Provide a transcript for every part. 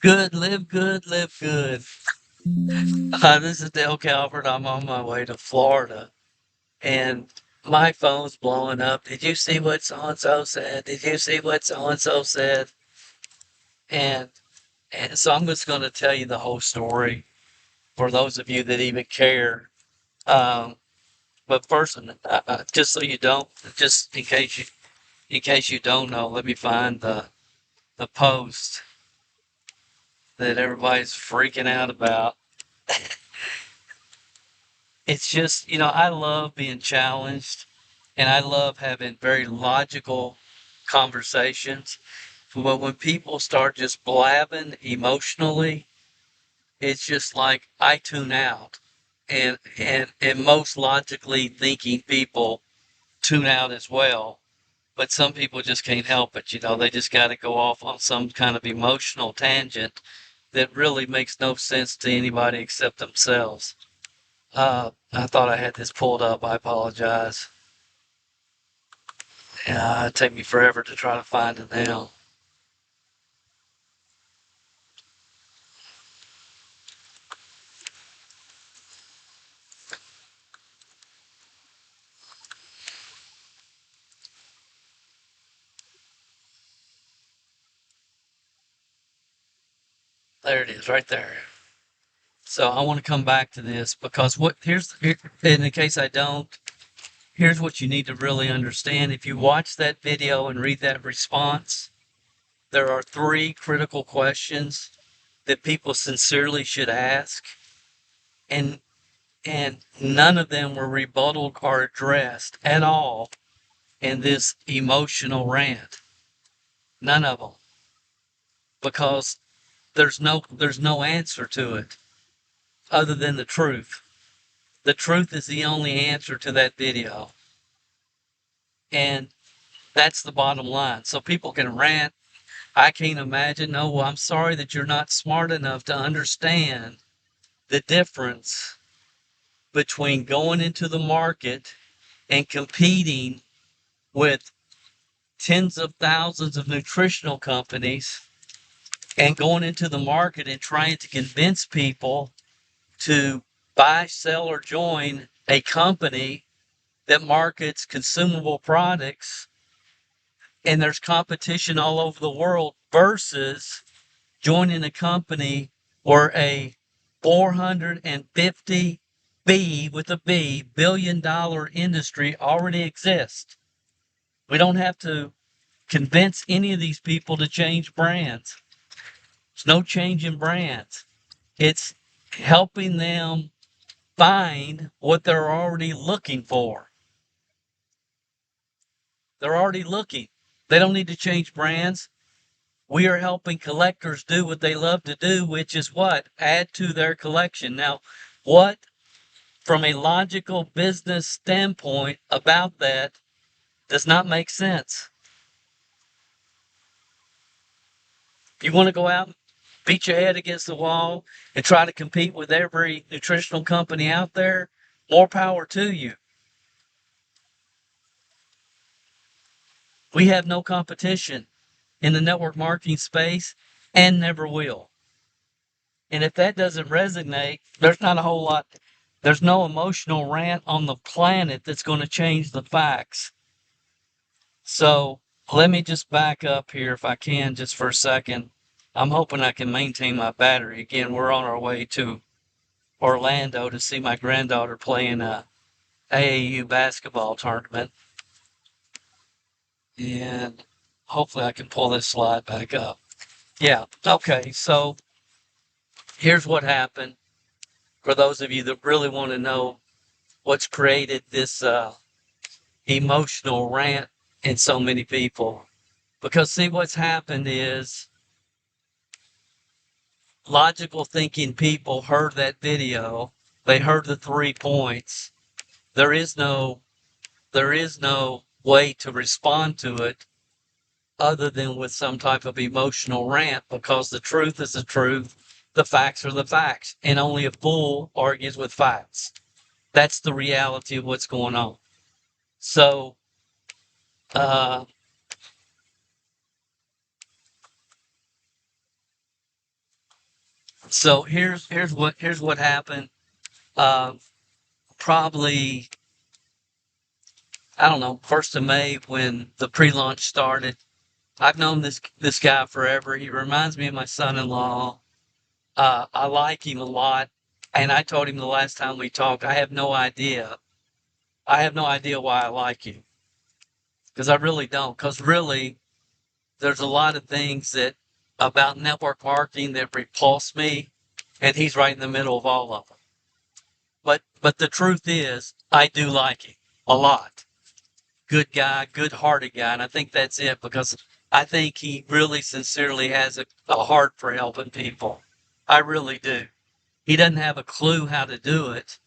Good, live good, live good. This is Dale Calvert. I'm on my way to Florida, and my phone's blowing up. Did you see what so and so said? Did you see what so and so said? And and so I'm just going to tell you the whole story for those of you that even care. Um, but first, just so you don't, just in case you don't know, let me find the post that everybody's freaking out about. It's just, I love being challenged and I love having very logical conversations. But when people start just blabbing emotionally, it's just like I tune out. And most logically thinking people tune out as well. But some people just can't help it, they just got to go off on some kind of emotional tangent that really makes no sense to anybody except themselves. I thought I had this pulled up. I apologize. It'd take me forever to try to find it now. There it is, right there. So I want to come back to this because in the case I don't, here's what you need to really understand. If you watch that video and read that response, there are three critical questions that people sincerely should ask, and none of them were rebutted or addressed at all in this emotional rant. None of them, because there's no answer to it other than the truth. The truth is the only answer to that video. And that's the bottom line. So people can rant. I can't imagine. No, well, I'm sorry that you're not smart enough to understand the difference between going into the market and competing with tens of thousands of nutritional companies and going into the market and trying to convince people to buy, sell, or join a company that markets consumable products and there's competition all over the world versus joining a company where a 450 B with a B billion-dollar industry already exists. We don't have to convince any of these people to change brands. There's no change in brands. It's helping them find what they're already looking for. They're already looking. They don't need to change brands. We are helping collectors do what they love to do, which is what? Add to their collection. Now, what, from a logical business standpoint about that, does not make sense? You want to go out and beat your head against the wall and try to compete with every nutritional company out there? More power to you. We have no competition in the network marketing space and never will. And if that doesn't resonate, there's not a whole lot, there's no emotional rant on the planet that's going to change the facts. So let me just back up here if I can just for a second. I'm hoping I can maintain my battery. Again, we're on our way to Orlando to see my granddaughter play in a AAU basketball tournament. And hopefully I can pull this slide back up. Yeah, okay, so here's what happened for those of you that really want to know what's created this emotional rant in so many people. Because, see, what's happened is logical thinking people heard that video, they heard the 3 points. There is no there is no way to respond to it other than with some type of emotional rant, because the truth is the truth, the facts are the facts, and only a fool argues with facts. That's the reality of what's going on. So, uh, So here's what happened. Uh, Probably, I don't know, 1st of May when the pre-launch started. I've known this guy forever. He reminds me of my son-in-law. I like him a lot, and I told him the last time we talked, I have no idea. I have no idea why I like him, because I really don't. Because really, there's a lot of things that about network marketing that repulse me, and he's right in the middle of all of them. But the truth is, I do like him a lot. Good guy, good-hearted guy, and I think that's it, because I think he really sincerely has a heart for helping people. I really do. He doesn't have a clue how to do it.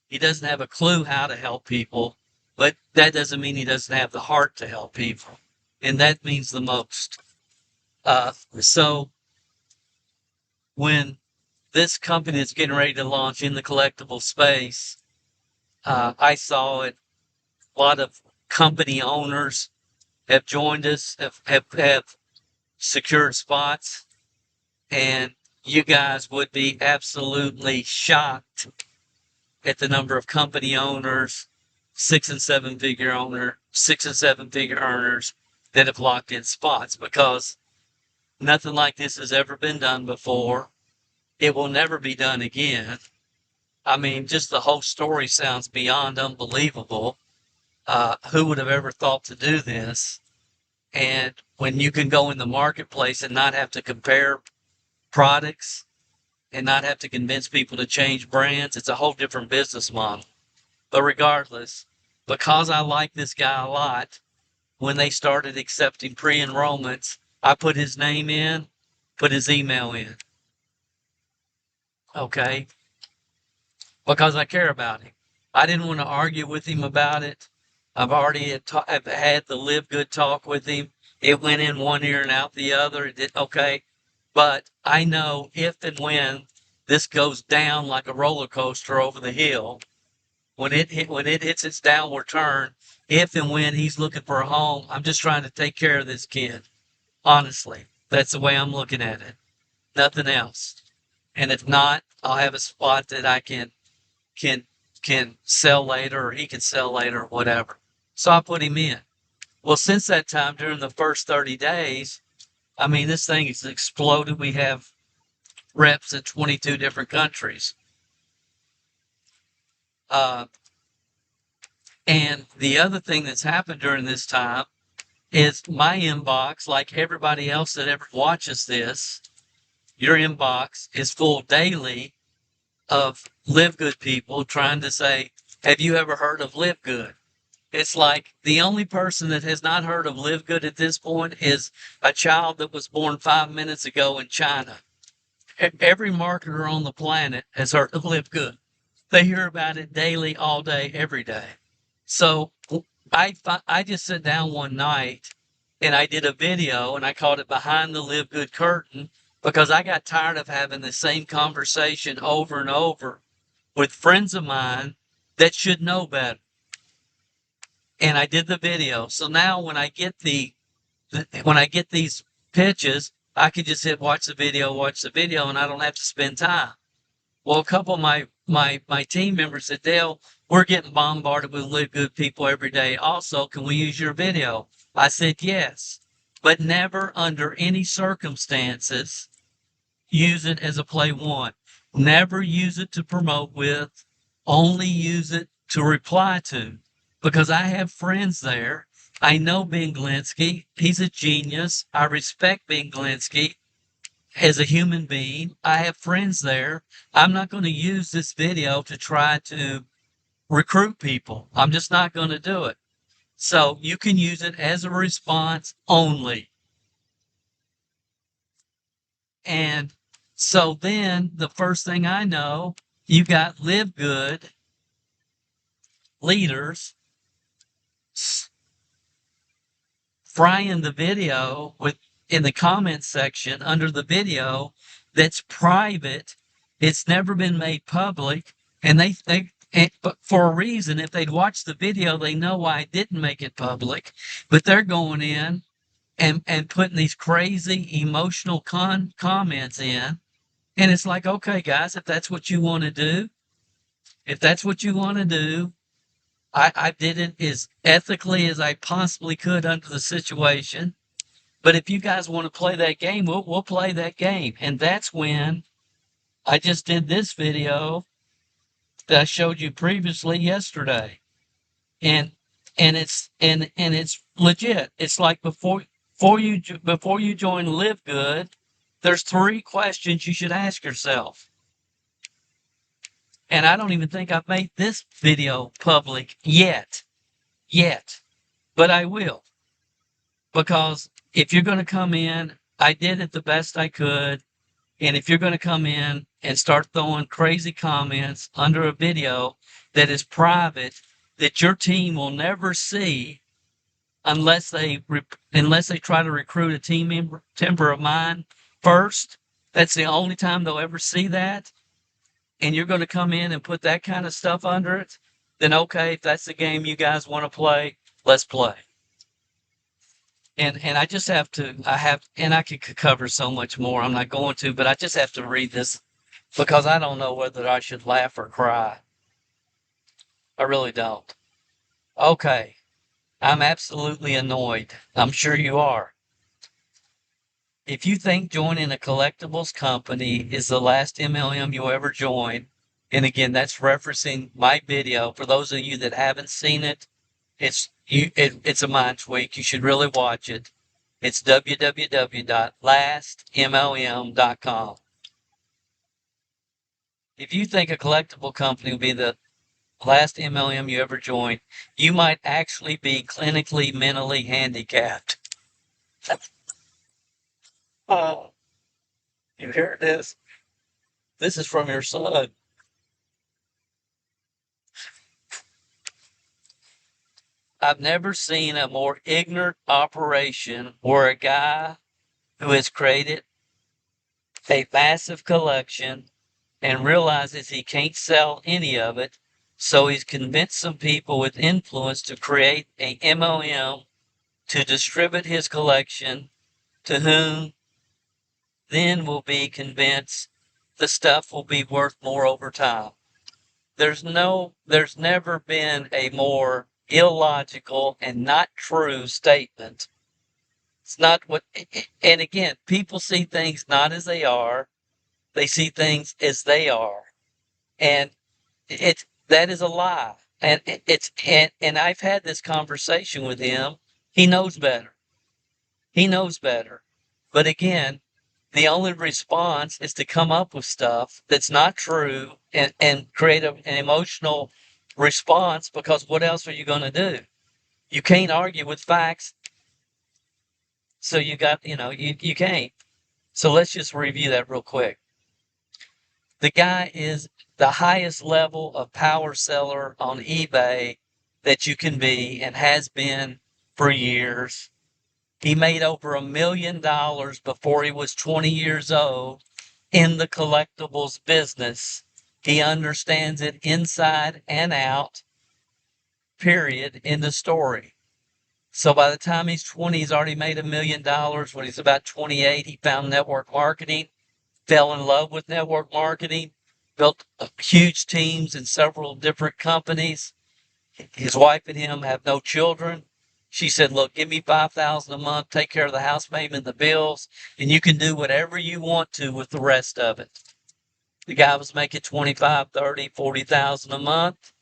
He doesn't have a clue how to help people, but that doesn't mean he doesn't have the heart to help people, and that means the most. So when this company is getting ready to launch in the collectible space, I saw it. A lot of company owners have joined us, have secured spots, and you guys would be absolutely shocked at the number of company owners, 6 and 7 figure earners that have locked in spots, because nothing like this has ever been done before. It will never be done again. I mean, just the whole story sounds beyond unbelievable. Who would have ever thought to do this? And when you can go in the marketplace and not have to compare products and not have to convince people to change brands, it's a whole different business model. But regardless, because I like this guy a lot, when they started accepting pre-enrollments, I put his name in, put his email in. Okay? Because I care about him. I didn't want to argue with him about it. I've already have had the LiveGood talk with him. It went in one ear and out the other. It did okay. But I know if and when this goes down like a roller coaster over the hill, when it hits its downward turn, if and when he's looking for a home, I'm just trying to take care of this kid. Honestly, that's the way I'm looking at it. Nothing else. And if not, I'll have a spot that I can can sell later, or he can sell later, or whatever. So I put him in. Well, since that time, during the first 30 days, I mean, this thing has exploded. We have reps in 22 different countries. Uh, and the other thing that's happened during this time is my inbox, like everybody else that ever watches this, your inbox is full daily of LiveGood people trying to say, have you ever heard of LiveGood? It's like the only person that has not heard of LiveGood at this point is a child that was born 5 minutes ago in China. Every marketer on the planet has heard of LiveGood. They hear about it daily, all day, every day. So I just sat down one night and I did a video and I called it Behind the LiveGood Curtain, because I got tired of having the same conversation over and over with friends of mine that should know better. And I did the video. So now when I get when I get these pitches, I can just hit watch the video, and I don't have to spend time. Well, a couple of my team members said, Dale, we're getting bombarded with LiveGood people every day. Also, can we use your video? I said yes, but never under any circumstances use it as a play one. Never use it to promote with. Only use it to reply to, because I have friends there. I know Ben Glinsky. He's a genius. I respect Ben Glinsky as a human being. I have friends there. I'm not going to use this video to try to recruit people. I'm just not going to do it. So you can use it as a response only. And so then the first thing I know, you got LiveGood leaders frying the video with in the comments section under the video that's private. It's never been made public, and they think, but for a reason, if they'd watched the video, they know why I didn't make it public. But they're going in and, putting these crazy emotional comments in, And it's like, okay, guys, if that's what you want to do, if that's what you want to do, I did it as ethically as I possibly could under the situation. But if you guys want to play that game, we'll play that game. And that's when I just did this video that I showed you previously yesterday. And it's legit. It's like before you join LiveGood, there's 3 questions you should ask yourself. And I don't even think I've made this video public yet, but I will. Because if you're going to come in, I did it the best I could. And if you're going to come in and start throwing crazy comments under a video that is private, that your team will never see unless they try to recruit a team member of mine first, that's the only time they'll ever see that. And you're going to come in and put that kind of stuff under it, then okay, if that's the game you guys want to play, let's play. And I just have to, and I could cover so much more. I'm not going to, but I just have to read this because I don't know whether I should laugh or cry. I really don't. Okay. I'm absolutely annoyed. I'm sure you are. If you think joining a collectibles company is the last MLM you'll ever join, and again, that's referencing my video. For those of you that haven't seen it, it's a mind tweak. You should really watch it. It's www.lastmlm.com. If you think a collectible company will be the last MLM you ever joined, you might actually be clinically mentally handicapped. Oh, you hear this? This is from your son. I've never seen a more ignorant operation where a guy who has created a massive collection and realizes he can't sell any of it, so he's convinced some people with influence to create a MLM to distribute his collection, to whom then will be convinced the stuff will be worth more over time. There's never been a more illogical and not true statement. It's not what, and again, people see things not as they are. They see things as they are. And that is a lie. And I've had this conversation with him. He knows better. He knows better. But again, the only response is to come up with stuff that's not true and create an emotional response, because what else are you going to do? You can't argue with facts. So you can't. So let's just review that real quick. The guy is the highest level of power seller on eBay that you can be and has been for years. He made over $1 million before he was 20 years old in the collectibles business. He understands it inside and out, period, in the story. So by the time he's 20, he's already made $1 million. When he's about 28, he found network marketing, fell in love with network marketing, built huge teams in several different companies. His wife and him have no children. She said, look, give me $5,000 a month, take care of the house payment, the bills, and you can do whatever you want to with the rest of it. The guy was making 25, 30, 40,000 a month.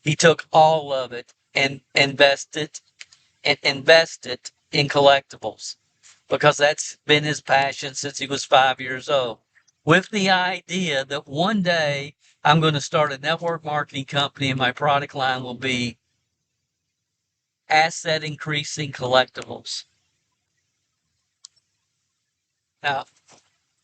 He took all of it and invested in collectibles, because that's been his passion since he was 5 years old, with the idea that one day I'm going to start a network marketing company and my product line will be asset increasing collectibles. Now,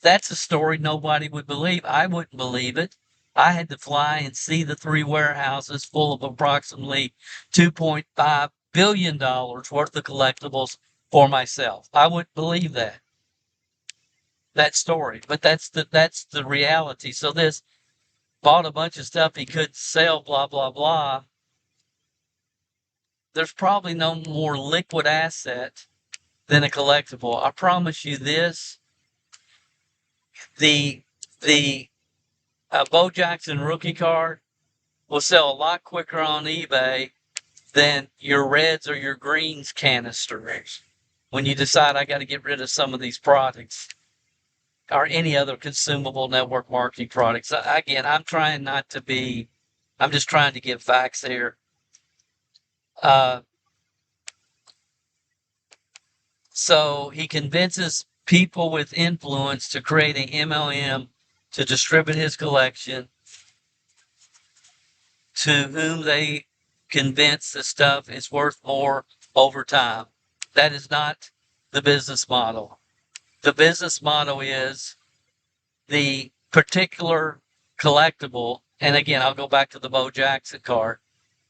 that's a story nobody would believe. I wouldn't believe it. I had to fly and see the 3 warehouses full of approximately $2.5 billion worth of collectibles for myself. I wouldn't believe that story, but that's the reality. So this bought a bunch of stuff he couldn't sell, blah, blah, blah. There's probably no more liquid asset than a collectible. I promise you this. The the Bo Jackson rookie card will sell a lot quicker on eBay than your reds or your greens canisters. When you decide I got to get rid of some of these products or any other consumable network marketing products. Again, I'm trying not to be, I'm just trying to give facts here. So he convinces people with influence to create an MLM to distribute his collection, to whom they convince the stuff is worth more over time. That is not the business model. The business model is the particular collectible, and again, I'll go back to the Bo Jackson card.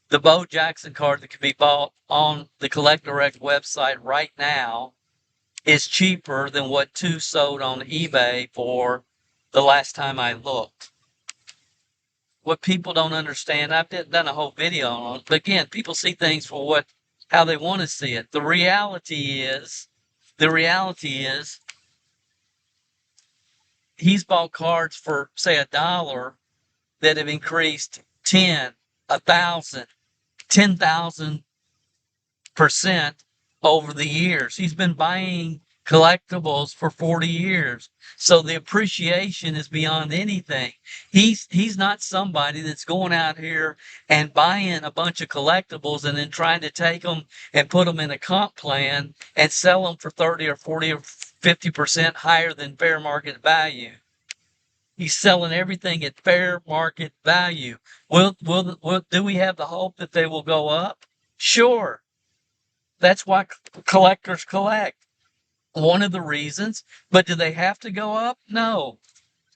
The Bo Jackson card that can be bought on the Collect Direct website right now is cheaper than what two sold on eBay for the last time I looked. What people don't understand, I've done a whole video on it, but again, people see things for how they want to see it. The reality is, he's bought cards for, say, $1 that have increased 10, 1,000, 10,000% over the years. He's been buying collectibles for 40 years. So the appreciation is beyond anything. He's not somebody that's going out here and buying a bunch of collectibles and then trying to take them and put them in a comp plan and sell them for 30 or 40 or 50% higher than fair market value. He's selling everything at fair market value. Do we have the hope that they will go up? Sure. That's why collectors collect. One of the reasons. But do they have to go up? No.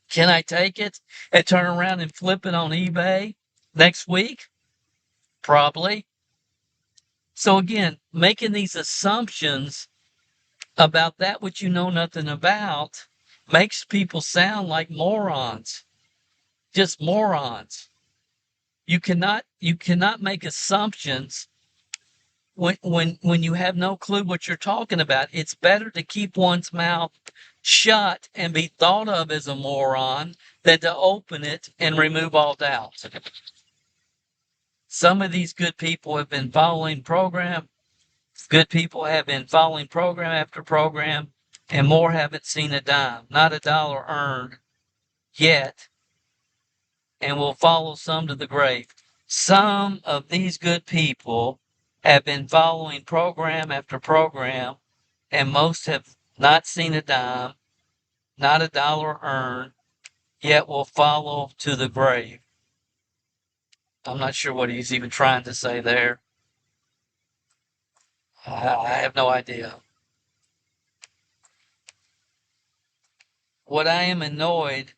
Can I take it and turn around and flip it on eBay next week? Probably. So again, making these assumptions about that which you know nothing about makes people sound like morons. Just morons. You cannot make assumptions when you have no clue what you're talking about. It's better to keep one's mouth shut and be thought of as a moron than to open it and remove all doubt. Some of these good people have been following program. Good people have been following program after program, and more haven't seen a dime, not a dollar earned yet, and will follow some to the grave. Some of these good people have been following program after program, and most have not seen a dime, not a dollar earned, yet will follow to the grave. I'm not sure what he's even trying to say there. I have no idea. What I am annoyed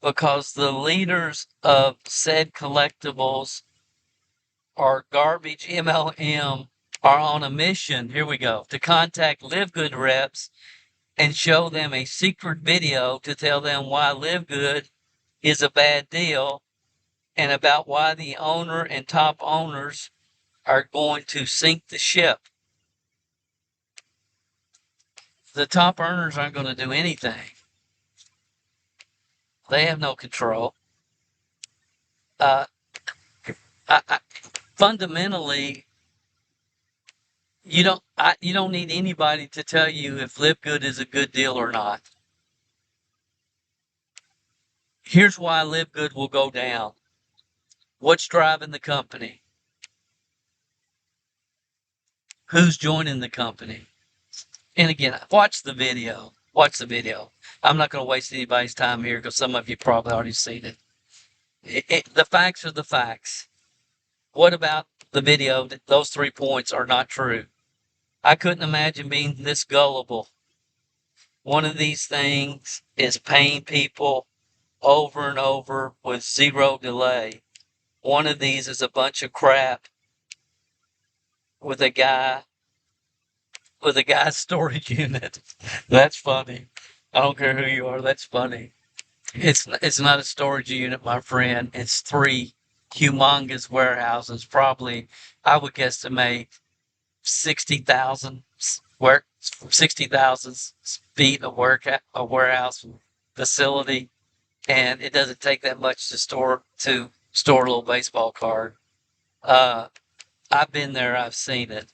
because the leaders of said collectibles or garbage MLM are on a mission, here we go, to contact LiveGood reps and show them a secret video to tell them why LiveGood is a bad deal and about why the owner and top owners are going to sink the ship. The top earners aren't going to do anything. They have no control. Fundamentally, you don't need anybody to tell you if LiveGood is a good deal or not. Here's why LiveGood will go down. What's driving the company? Who's joining the company? And again, watch the video. Watch the video. I'm not going to waste anybody's time here because some of you probably already seen it. The facts are the facts. What about the video that those 3 points are not true? I couldn't imagine being this gullible. One of these things is paying people over and over with zero delay. One of these is a bunch of crap with a guy's storage unit. That's funny. I don't care who you are. That's funny. It's not a storage unit, my friend. It's 3 humongous warehouses. Probably, I would guesstimate 60,000 feet of warehouse facility. and it doesn't take that much to store a little baseball card. Uh, I've been there. I've seen it.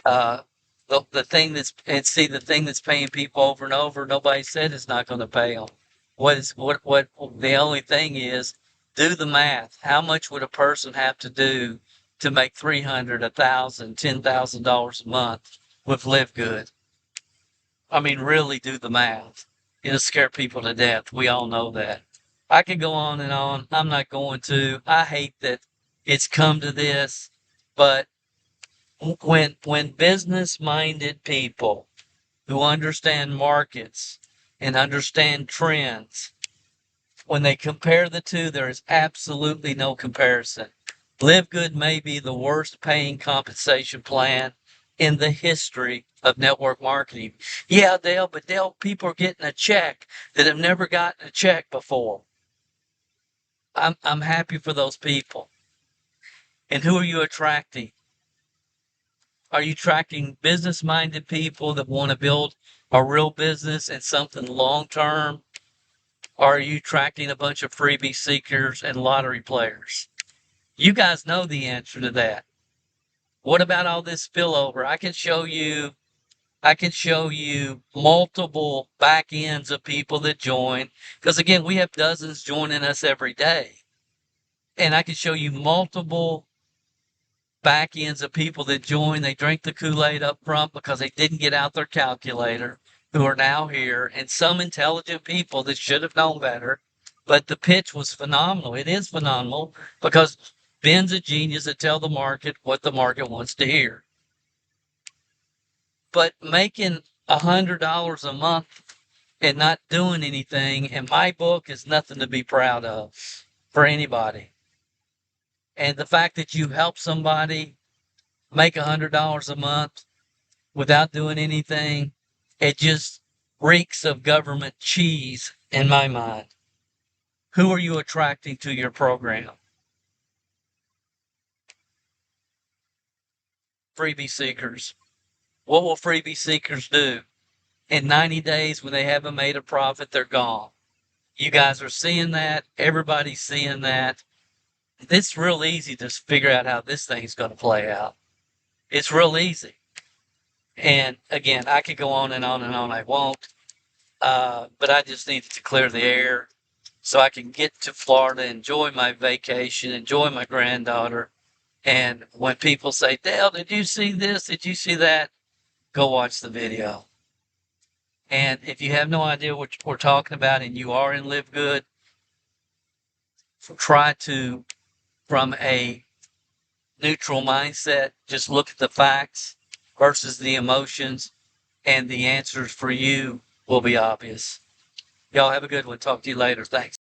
Uh, the thing the thing that's paying people over and over, nobody said it's not going to pay them. What the only thing is, do the math. How much would a person have to do to make 300, 1,000, $10,000 a month with LiveGood? I mean, really do the math. It'll scare people to death. We all know that. I could go on and on. I'm not going to. I hate that it's come to this, but when business minded people who understand markets and understand trends, when they compare the two, there is absolutely no comparison. LiveGood may be the worst paying compensation plan in the history of network marketing. Yeah, Dale, people are getting a check that have never gotten a check before. I'm happy for those people. And who are you attracting? Are you attracting business minded people that want to build a real business and something long term? Or are you attracting a bunch of freebie seekers and lottery players? You guys know the answer to that. What about all this spillover? I can show you multiple back ends of people that join. Because again, we have dozens joining us every day. And I can show you multiple back ends of people that join. They drank the Kool-Aid up front because they didn't get out their calculator, who are now here, and some intelligent people that should have known better. But the pitch was phenomenal. It is phenomenal because Ben's a genius at tell the market what the market wants to hear. But making $100 a month and not doing anything in my book is nothing to be proud of for anybody. And the fact that you help somebody make $100 a month without doing anything, it just reeks of government cheese in my mind. Who are you attracting to your program? Freebie seekers. What will freebie seekers do? In 90 days, when they haven't made a profit, they're gone. You guys are seeing that. Everybody's seeing that. It's real easy to figure out how this thing's going to play out. It's real easy. And again, I could go on and on and on. I won't. But I just needed to clear the air so I can get to Florida, enjoy my vacation, enjoy my granddaughter. And when people say, Dale, did you see this? Did you see that? Go watch the video. And if you have no idea what we're talking about and you are in LiveGood, try to, from a neutral mindset, just look at the facts versus the emotions, and the answers for you will be obvious. Y'all have a good one. Talk to you later. Thanks.